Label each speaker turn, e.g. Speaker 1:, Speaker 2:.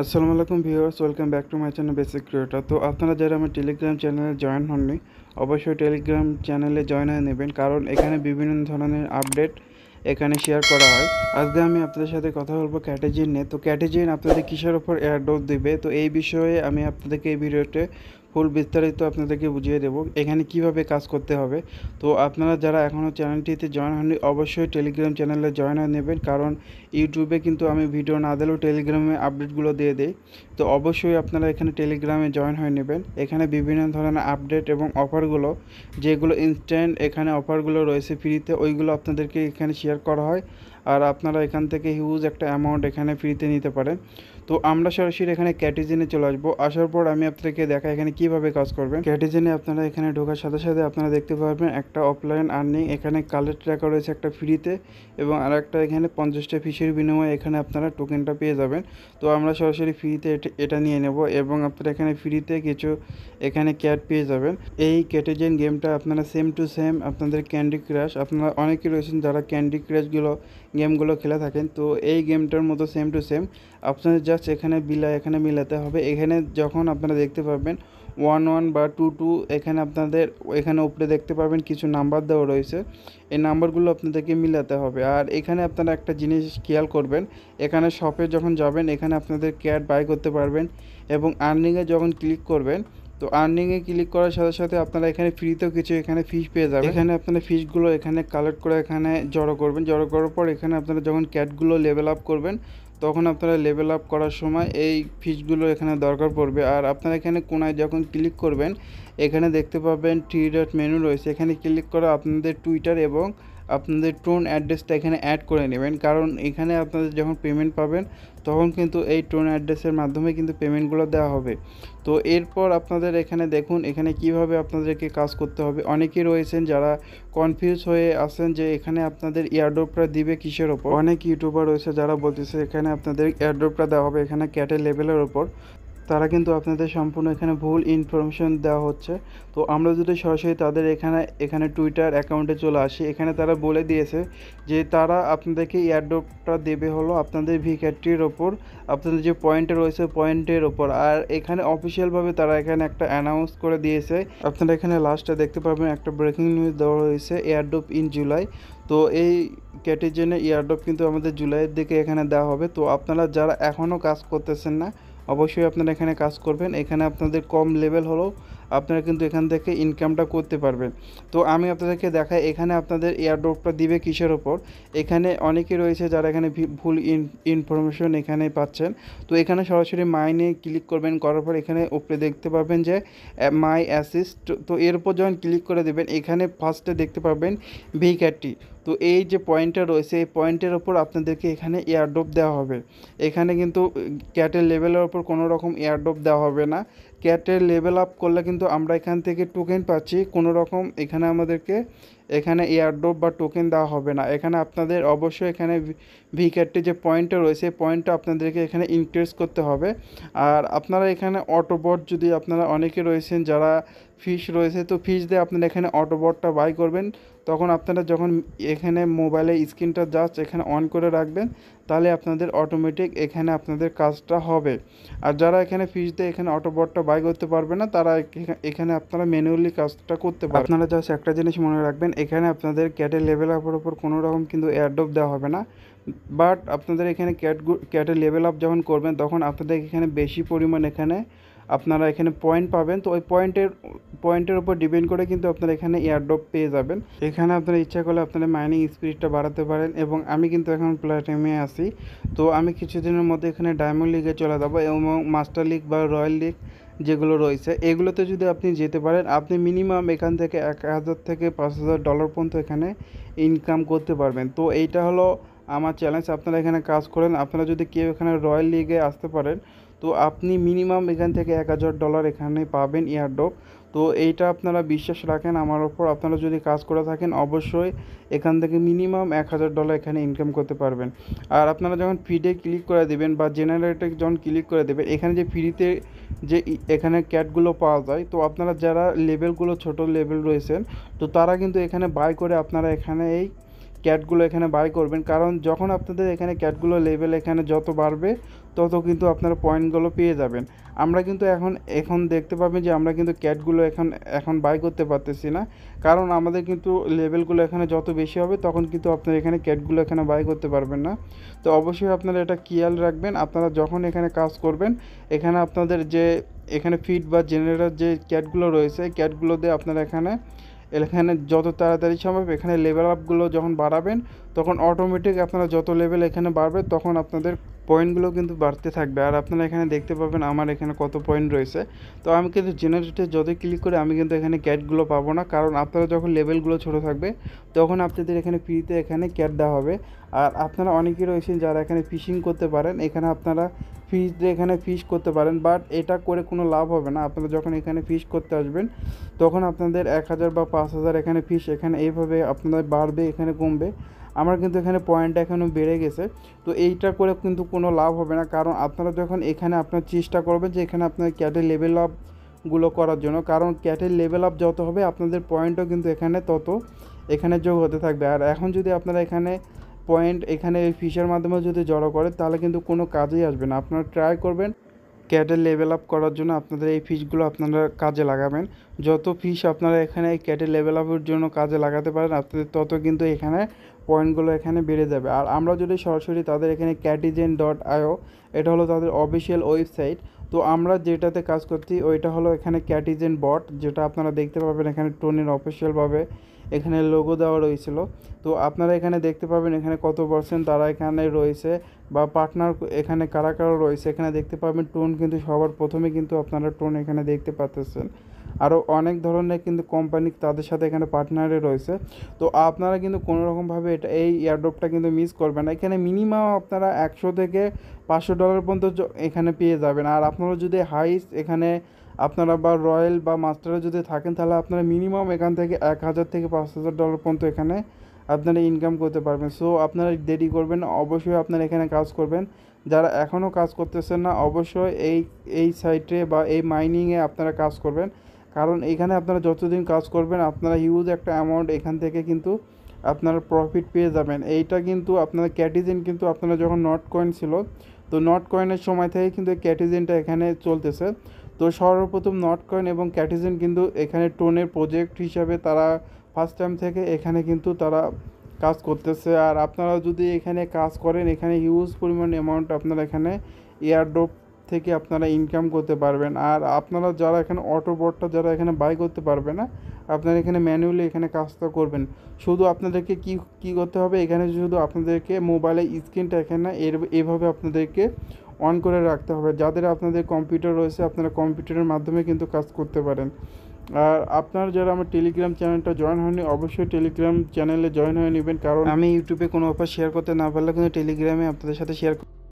Speaker 1: আসসালামু আলাইকুম viewers, welcome back to my channel basic creator. তো আপনারা যারা আমার টেলিগ্রাম চ্যানেলে জয়েন হননি, অবশ্যই টেলিগ্রাম চ্যানেলে জয়েন হয়ে নেবেন, কারণ এখানে বিভিন্ন ধরনের আপডেট এখানে শেয়ার করা হয়। আজকে আমি আপনাদের সাথে কথা বলবো ক্যাটেজিন নিয়ে। তো ক্যাটেজিন আপনাদের কিসের ওপর এয়ারড্রপ দিবে, তো এই বিষয়ে আমি আপনাদেরকে এই ভিডিওতে ফুল বিস্তারিত আপনাদেরকে বুঝিয়ে দেবো এখানে কিভাবে কাজ করতে হবে। তো আপনারা যারা এখনও চ্যানেলটিতে জয়েন হননি, অবশ্যই টেলিগ্রাম চ্যানেলে জয়েন হয়ে নেবেন, কারণ ইউটিউবে কিন্তু আমি ভিডিও না দিলেও টেলিগ্রামে আপডেটগুলো দিয়ে দেই। তো অবশ্যই আপনারা এখানে টেলিগ্রামে জয়েন হয়ে নেবেন। এখানে বিভিন্ন ধরনের আপডেট এবং অফারগুলো, যেগুলো ইনস্ট্যান্ট এখানে অফারগুলো রয়েছে ফ্রিতে, ওইগুলো আপনাদেরকে এখানে শেয়ার করা হয়। আর আপনারা এখান থেকে হিউজ একটা অ্যামাউন্ট এখানে ফ্রিতে নিতে পারেন। তো আমরা সরাসরি এখানে ক্যাটিজেনে চলে আসবো। আসার পর আমি আপনাদেরকে দেখা এখানে কিভাবে কাজ করবেন। ক্যাটিজেনে আপনারা এখানে ঢোকার সাথে সাথে আপনারা দেখতে পারবেন একটা অফলাইন আর্নিং, এখানে কালেক্ট রাখা রয়েছে একটা ফ্রিতে, এবং আর একটা এখানে 50টা ফিসের বিনিময়ে এখানে আপনারা টোকেনটা পেয়ে যাবেন। তো আমরা সরাসরি ফ্রিতে এটা নিয়ে নেব, এবং আপনারা এখানে ফ্রিতে কিছু এখানে ক্যাট পেয়ে যাবেন। এই ক্যাটেজেন গেমটা আপনারা সেম টু সেম আপনাদের ক্যান্ডি ক্রাশ, আপনারা অনেকেই রয়েছেন যারা ক্যান্ডি ক্রাশগুলো গেমগুলো খেলে থাকেন, তো এই গেমটার মতো সেম টু সেম আপনাদের জাস্ট এখানে এখানে মিলাতে হবে। এখানে যখন আপনারা দেখতে পাবেন 1 1 বা 2 2, এখানে আপনাদের এখানে উপরে দেখতে পাবেন কিছু নাম্বার দেওয়া রয়েছে, এই নাম্বারগুলো আপনাদেরকে মিলাতে হবে। আর এখানে আপনারা একটা জিনিস খেয়াল করবেন, এখানে শপে যখন যাবেন এখানে আপনাদের ক্যাট বাই করতে পারবেন, এবং আর্নিংয়ে যখন ক্লিক করবেন, তো আর্নিংয়ে ক্লিক করার সাথে সাথে আপনারা এখানে ফ্রিতেও কিছু এখানে ফিশ পেয়ে যাবেন। এখানে আপনারা ফিশগুলো এখানে কালেক্ট করে এখানে জড়ো করবেন, জড়ো করার পর এখানে আপনারা যখন ক্যাটগুলো লেভেল আপ করবেন, তখন আপনারা লেভেল আপ করার সময় এই ফিশগুলো এখানে দরকার পড়বে। আর আপনারা এখানে কোনায় যখন ক্লিক করবেন, এখানে দেখতে পাবেন 3 ডট মেনু রয়েছে, এখানে ক্লিক করে আপনাদের টুইটার এবং আপনাদের টোন অ্যাড্রেসটা এখানে অ্যাড করে নেবেন, কারণ এখানে আপনাদের যখন পেমেন্ট পাবেন তখন কিন্তু এই টোন অ্যাড্রেসের মাধ্যমে কিন্তু পেমেন্টগুলো দেওয়া হবে। তো এরপর আপনাদের এখানে দেখুন এখানে কিভাবে আপনাদেরকে কাজ করতে হবে। অনেকেই রয়েছেন যারা কনফিউজ হয়ে আছেন যে এখানে আপনাদের এয়ারড্রপটা দিবে কিসের ওপর। অনেক ইউটিউবার রয়েছে যারা বলতেছে এখানে আপনাদের এয়ারড্রপটা দেওয়া হবে এখানে ক্যাটের লেভেলের ওপর, তারা কিন্তু আপনাদের সম্পূর্ণ এখানে ভুল ইনফরমেশন দেওয়া হচ্ছে। তো আমরা যদি সরাসরি তাদের এখানে টুইটার অ্যাকাউন্টে চলে আসি, এখানে তারা বলে দিয়েছে যে তারা আপনাদেরকে এয়ারড্রপটা দেবে হলো আপনাদের ভিক্যাটটির ওপর, আপনাদের যে পয়েন্টে রয়েছে পয়েন্টের ওপর। আর এখানে অফিসিয়ালভাবে তারা এখানে একটা অ্যানাউন্স করে দিয়েছে, আপনারা এখানে লাস্টে দেখতে পাবেন একটা ব্রেকিং নিউজ দেওয়া হয়েছে, এয়ারড্রপ ইন জুলাই। তো এই ক্যাটেজেনে এয়ারড্রপ কিন্তু আমাদের জুলাইয়ের দিকে এখানে দেওয়া হবে। তো আপনারা যারা এখনও কাজ করতেছেন না, অবশ্যই আপনারা এখানে কাজ করবেন। এখানে আপনাদের কম লেভেল হলেও আপনারা কিন্তু এখান থেকে ইনকামটা করতে পারবেন। তো আমি আপনাদেরকে দেখাই এখানে আপনাদের এয়ারড্রপটা দিবে কিসের ওপর। এখানে অনেকে রয়েছে যারা এখানে ভুল ইনফরমেশন এখানে পাচ্ছেন। তো এখানে সরাসরি মাইনে ক্লিক করবেন, করার পর এখানে উপরে দেখতে পাবেন যে মাই অ্যাসিস্ট, তো এর উপর যখন ক্লিক করে দেবেন এখানে ফার্স্টে দেখতে পাবেন ভিক্যাটটি। তো এই যে পয়েন্টটা রয়েছে এই পয়েন্টের ওপর আপনাদেরকে এখানে এয়ারড্রপ দেওয়া হবে। এখানে কিন্তু ক্যাটের লেভেলের ওপর কোনো রকম এয়ারড্রপ দেওয়া হবে না। ক্যাটের লেভেল আপ করলে কিন্তু আমরা এখান থেকে টোকেন পাচ্ছি, কোনো রকম এখানে আমাদেরকে এখানে এয়ারড্রপ বা টোকেন দেওয়া হবে না। এখানে আপনাদের অবশ্যই এখানে ভিক্যাটে যে পয়েন্টটা রয়েছে পয়েন্টটা আপনাদেরকে এখানে ইনক্রিজ করতে হবে। আর আপনারা এখানে অটোবট, যদি আপনারা অনেকে রয়েছেন যারা ফিশ রয়েছে, তো ফিশ দিয়ে আপনারা এখানে অটোবটটা বাই করবেন, তখন আপনারা যখন এখানে মোবাইলে স্ক্রিনটা জাস্ট এখানে অন করে রাখবেন, তাহলে আপনাদের অটোমেটিক এখানে আপনাদের কাজটা হবে। আর যারা এখানে ফিস দিয়ে এখানে অটোবটটা বাই করতে পারবে না, তারা এখানে আপনারা ম্যানুয়ালি কাজটা করতে পারবেন। আপনারা জাস্ট একটা জিনিস মনে রাখবেন, এখানে আপনাদের ক্যাটের লেভেল আপের ওপর কোনো রকম কিন্তু এয়ারড্রপ দেওয়া হবে না। বাট আপনাদের এখানে ক্যাটের লেভেল আপ যখন করবেন তখন আপনাদের এখানে বেশি পরিমাণ এখানে আপনারা এখানে পয়েন্ট পাবেন। তো ওই পয়েন্টের উপর ডিপেন্ড করে কিন্তু আপনারা এখানে এয়ারড্রপ পেয়ে যাবেন। এখানে আপনারা ইচ্ছা করলে আপনারা মাইনিং স্পিডটা বাড়াতে পারেন, এবং আমি কিন্তু এখন প্ল্যাটিনামে আছি। তো আমি কিছুদিনের মধ্যে এখানে ডায়মন্ড লিগে চলে যাবো, এবং মাস্টার লিগ বা রয়্যাল লিগ যেগুলো রয়েছে এগুলোতে যদি আপনি যেতে পারেন, আপনি মিনিমাম এখান থেকে 1000 থেকে $5000 পর্যন্ত এখানে ইনকাম করতে পারবেন। তো এইটা হলো আমার চ্যালেঞ্জ, আপনারা এখানে কাজ করেন। আপনারা যদি কেউ এখানে রয়্যাল লিগে আসতে পারেন, তো আপনি মিনিমাম এখান থেকে $1000 এখানে পাবেন এয়ারড্রপ। তো এইটা আপনারা বিশ্বাস রাখেন আমার ওপর, আপনারা যদি কাজ করে থাকেন অবশ্যই এখান থেকে মিনিমাম $1000 এখানে ইনকাম করতে পারবেন। আর আপনারা যখন ফিডে ক্লিক করে দেবেন বা জেনারেটে যখন ক্লিক করে দেবেন, এখানে যে ফ্রিতে যে এখানে ক্যাটগুলো পাওয়া যায়, তো আপনারা যারা লেভেলগুলো ছোট লেভেল রয়েছেন, তো তারা কিন্তু এখানে বাই করে আপনারা এখানে এই ক্যাটগুলো এখানে বাই করবেন, কারণ যখন আপনাদের এখানে ক্যাটগুলো লেভেল এখানে যত বাড়বে তত কিন্তু আপনারা পয়েন্টগুলো পেয়ে যাবেন। আমরা কিন্তু এখন দেখতে পাবেন যে আমরা কিন্তু ক্যাটগুলো এখন বাই করতে পারতেছি না, কারণ আমাদের কিন্তু লেভেলগুলো এখানে যত বেশি হবে তখন কিন্তু আপনারা এখানে ক্যাটগুলো এখানে বাই করতে পারবেন না। তো অবশ্যই আপনারা এটা খেয়াল রাখবেন, আপনারা যখন এখানে কাজ করবেন এখানে আপনাদের যে এখানে ফিড বা জেনারেটর যে ক্যাটগুলো রয়েছে ক্যাটগুলো দিয়ে আপনারা এখানে যত তাড়াতাড়ি সম্ভব এখানে লেভেল আপগুলো যখন বাড়াবেন তখন অটোমেটিক আপনারা যত লেভেল এখানে বাড়বে তখন আপনাদের পয়েন্টগুলো কিন্তু বাড়তে থাকবে। আর আপনারা এখানে দেখতে পাবেন আমার এখানে কত পয়েন্ট রয়েছে। তো আমি কিন্তু জেনারেটরে যতই ক্লিক করে আমি কিন্তু এখানে ক্যাটগুলো পাবো না, কারণ আপনারা যখন লেভেলগুলো ছোটো থাকবে তখন আপনাদের এখানে ফ্রিতে এখানে ক্যাট দেওয়া হবে। আর আপনারা অনেকেই রয়েছেন যারা এখানে ফিশিং করতে পারেন, এখানে আপনারা ফিশ দিয়ে এখানে ফিশ করতে পারেন, বাট এটা করে কোনো লাভ হবে না। আপনারা যখন এখানে ফিশ করতে আসবেন তখন আপনাদের 1000 বা 5000 এখানে ফিশ এখানে এইভাবে আপনাদের বাড়বে এখানে কমবে। আমার কিন্তু এখানে পয়েন্ট এখনও বেড়ে গেছে। তো এইটা করে কিন্তু কোনো লাভ হবে না, কারণ আপনারা যখন এখানে আপনার চেষ্টা করবেন যে এখানে আপনার ক্যাটের লেভেল আপগুলো করার জন্য, কারণ ক্যাটের লেভেল আপ যত হবে আপনাদের পয়েন্টও কিন্তু এখানে তত এখানে যোগ হতে থাকবে। আর এখন যদি আপনারা এখানে পয়েন্ট এখানে এই ফিশের মাধ্যমে যদি জড়ো করেন তাহলে কিন্তু কোনো কাজেই আসবে না। আপনারা ট্রাই করবেন ক্যাটের লেভেল আপ করার জন্য আপনাদের এই ফিশগুলো আপনারা কাজে লাগাবেন। যত ফিশ আপনারা এখানে এই ক্যাটের লেভেল আপের জন্য কাজে লাগাতে পারেন আপনাদের তত কিন্তু এখানে পয়েন্টগুলো এখানে বেড়ে যাবে। আর আমরা যদি সরাসরি তাদের এখানে Catizen.io, এটা হলো তাদের অফিসিয়াল ওয়েবসাইট। তো আমরা যেটাতে কাজ করছি ওইটা হলো এখানে Catizen বট, যেটা আপনারা দেখতে পাবেন এখানে টোনের অফিসিয়ালভাবে এখানে লোগো দেওয়া রয়েছিল। তো আপনারা এখানে দেখতে পাবেন এখানে কত পার্সেন্ট তারা এখানে রয়েছে বা পার্টনার এখানে কারা কারা রয়েছে এখানে দেখতে পাবেন। টোন কিন্তু সবার প্রথমে কিন্তু আপনারা টোন এখানে দেখতে পাচ্ছেন। আরও অনেক ধরনের কিন্তু কোম্পানি তাদের সাথে এখানে পার্টনারে রয়েছে। তো আপনারা কিন্তু কোনোরকমভাবে এই এয়ারড্রপটা কিন্তু মিস করবেন না। এখানে মিনিমাম আপনারা 100 থেকে $500 পর্যন্ত এখানে পেয়ে যাবেন। আর আপনারা যদি হাইস এখানে আপনারা বা রয়্যাল বা মাস্টারে যদি থাকেন তাহলে আপনারা মিনিমাম এখান থেকে 1000 থেকে $5000 পর্যন্ত এখানে আপনারা ইনকাম করতে পারবেন। সো আপনারা দেরি করবেন না, অবশ্যই আপনারা এখানে কাজ করবেন। যারা এখনও কাজ করতেছেন না অবশ্যই এই সাইটে বা এই মাইনিংয়ে আপনারা কাজ করবেন, কারণ এখানে আপনারা যতদিন কাজ করবেন আপনারা হিউজ একটা অ্যামাউন্ট এখান থেকে কিন্তু আপনারা প্রফিট পেয়ে যাবেন। এইটা কিন্তু আপনারা ক্যাটিজেন কিন্তু আপনারা যখন নট কয়েন ছিল তো নট কয়েনের সময় থেকে কিন্তু এই ক্যাটিজেনটা এখানে চলতেছে। তো সর্বপ্রথম নট কয়েন এবং ক্যাটিজেন কিন্তু এখানে টোনের প্রজেক্ট হিসাবে তারা ফার্স্ট টাইম থেকে এখানে কিন্তু তারা কাজ করতেছে। আর আপনারা যদি এখানে কাজ করেন এখানে হিউজ পরিমাণ অ্যামাউন্ট আপনারা এখানে এয়ারড্রপ থেকে আপনারা ইনকাম করতে পারবেন। আর আপনারা যারা এখানে অটোবটটা যারা এখানে বাই করতে পারবে না আপনারা এখানে ম্যানুয়ালি এখানে কাজটা করবেন। শুধু আপনাদেরকে কি করতে হবে এখানে শুধু আপনাদেরকে মোবাইলের স্ক্রিনটা এখানে এভাবে আপনাদেরকে অন করে রাখতে হবে। যাদের আপনাদের কম্পিউটার রয়েছে আপনারা কম্পিউটারের মাধ্যমে কিন্তু কাজ করতে পারেন। আর আপনারা যারা আমার টেলিগ্রাম চ্যানেলটা জয়েন হয়নি অবশ্যই টেলিগ্রাম চ্যানেলে জয়েন হয়ে নেবেন, কারণ আমি ইউটিউবে কোনো অফার শেয়ার করতে না পারলে কিন্তু টেলিগ্রামে আপনাদের সাথে শেয়ার